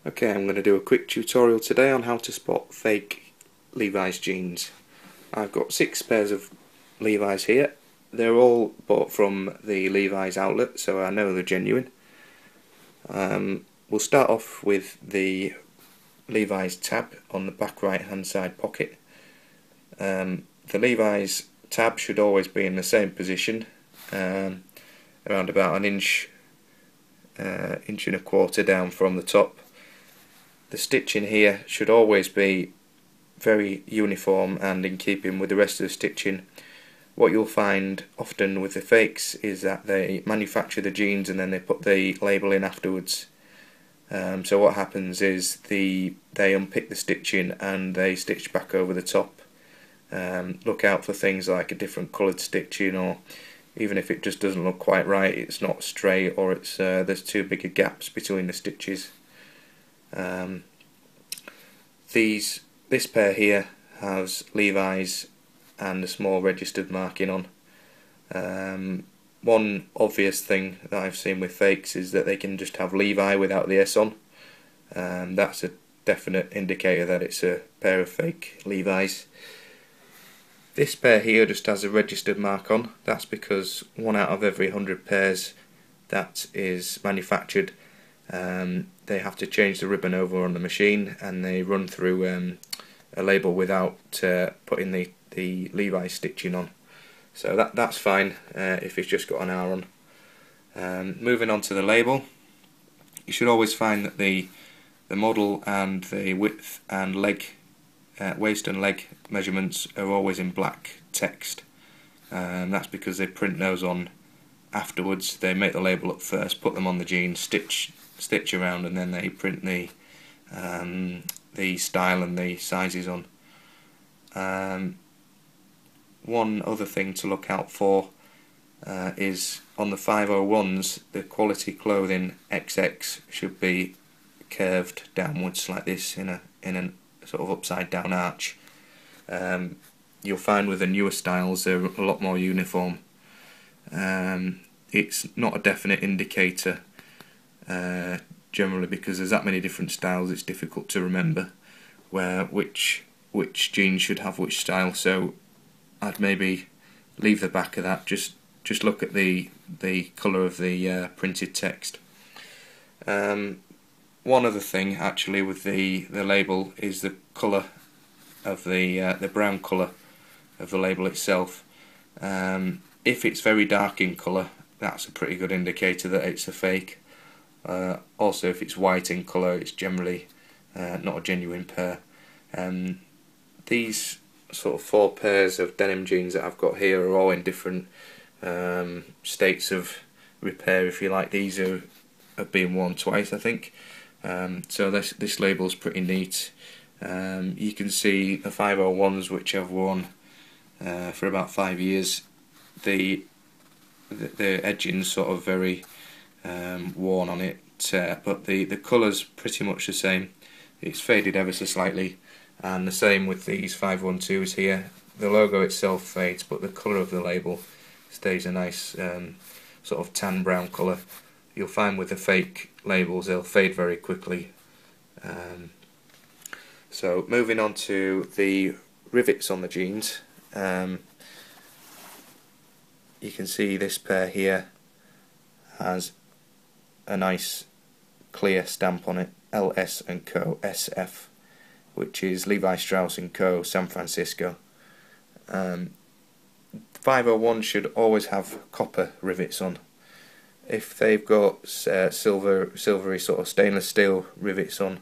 Okay, I'm going to do a quick tutorial today on how to spot fake Levi's jeans. I've got 6 pairs of Levi's here. They're all bought from the Levi's outlet, so I know they're genuine. We'll start off with the Levi's tab on the back right hand side pocket. The Levi's tab should always be in the same position, around about an inch and a quarter down from the top. The stitching here should always be very uniform and in keeping with the rest of the stitching. What you'll find often with the fakes is that they manufacture the jeans and then they put the label in afterwards. So what happens is they unpick the stitching and they stitch back over the top. Look out for things like a different coloured stitching, or even if it just doesn't look quite right, it's not straight, or it's there's too big a gaps between the stitches. This pair here has Levi's and a small registered marking on. One obvious thing that I've seen with fakes is that they can just have Levi without the S on. That's a definite indicator that it's a pair of fake Levi's. This pair here just has a registered mark on. That's because 1 out of every 100 pairs that is manufactured, they have to change the ribbon over on the machine, and they run through a label without putting the Levi's stitching on. So that's fine if it's just got an R on. Moving on to the label, you should always find that the model and the width and waist and leg measurements are always in black text. That's because they print those on afterwards. They make the label up first, put them on the jeans, stitch around, and then they print the style and the sizes on. One other thing to look out for is on the 501s, the quality clothing XX should be curved downwards like this in a sort of upside down arch. You'll find with the newer styles they're a lot more uniform. It's not a definite indicator generally, because there's that many different styles. It's difficult to remember which jeans should have which style. So I'd maybe leave the back of that. Just look at the colour of the printed text. One other thing actually with the label is the colour of the brown colour of the label itself. If it's very dark in colour, that's a pretty good indicator that it's a fake. Also, if it's white in colour, it's generally not a genuine pair. These sort of 4 pairs of denim jeans that I've got here are all in different states of repair, if you like. These have been worn twice, I think. So this label's pretty neat. You can see the 501s, which I've worn for about 5 years. The edging's sort of very worn on it, but the colour's pretty much the same. It's faded ever so slightly, and the same with these 512s here. The logo itself fades, but the colour of the label stays a nice sort of tan brown colour. You'll find with the fake labels they'll fade very quickly. So moving on to the rivets on the jeans, you can see this pair here has a nice clear stamp on it, LS & Co. SF, which is Levi Strauss & Co. San Francisco. 501 should always have copper rivets on. If they've got silvery sort of stainless steel rivets on,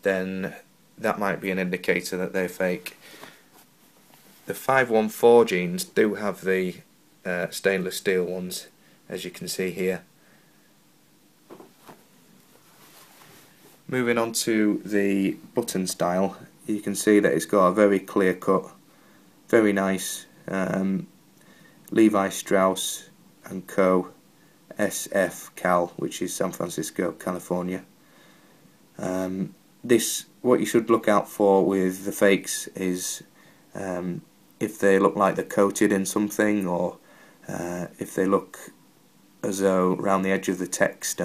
then that might be an indicator that they're fake. The 514 jeans do have the stainless steel ones, as you can see here. Moving on to the button style, you can see that it's got a very clear cut, very nice Levi Strauss & Co. SF Cal, which is San Francisco, California. What you should look out for with the fakes is if they look like they're coated in something, or if they look as though around the edge of the text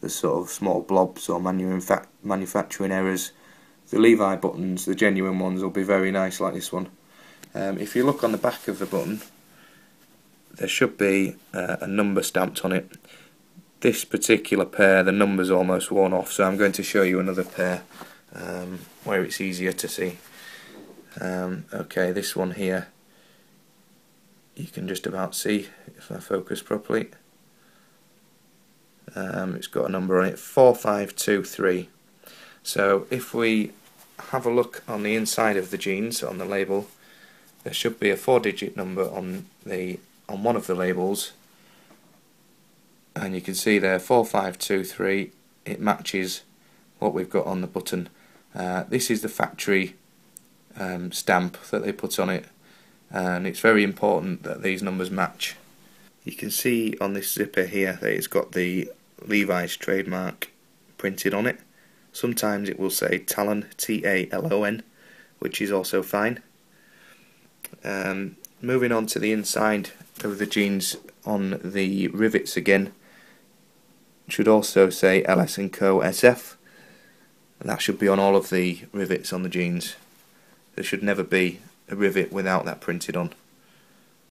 there's sort of small blobs or manufacturing errors. The Levi buttons, the genuine ones, will be very nice like this one. If you look on the back of the button, there should be a number stamped on it. This particular pair, the number's almost worn off, so I'm going to show you another pair where it's easier to see. Okay, this one here, you can just about see if I focus properly. It's got a number on it, 4523. So if we have a look on the inside of the jeans, on the label, there should be a 4-digit number on one of the labels, and you can see there 4523. It matches what we've got on the button. This is the factory stamp that they put on it, and it's very important that these numbers match. You can see on this zipper here that it's got the Levi's trademark printed on it. Sometimes it will say Talon, T-A-L-O-N, which is also fine. Moving on to the inside of the jeans, on the rivets again, should also say LS & Co. SF. And that should be on all of the rivets on the jeans. There should never be a rivet without that printed on.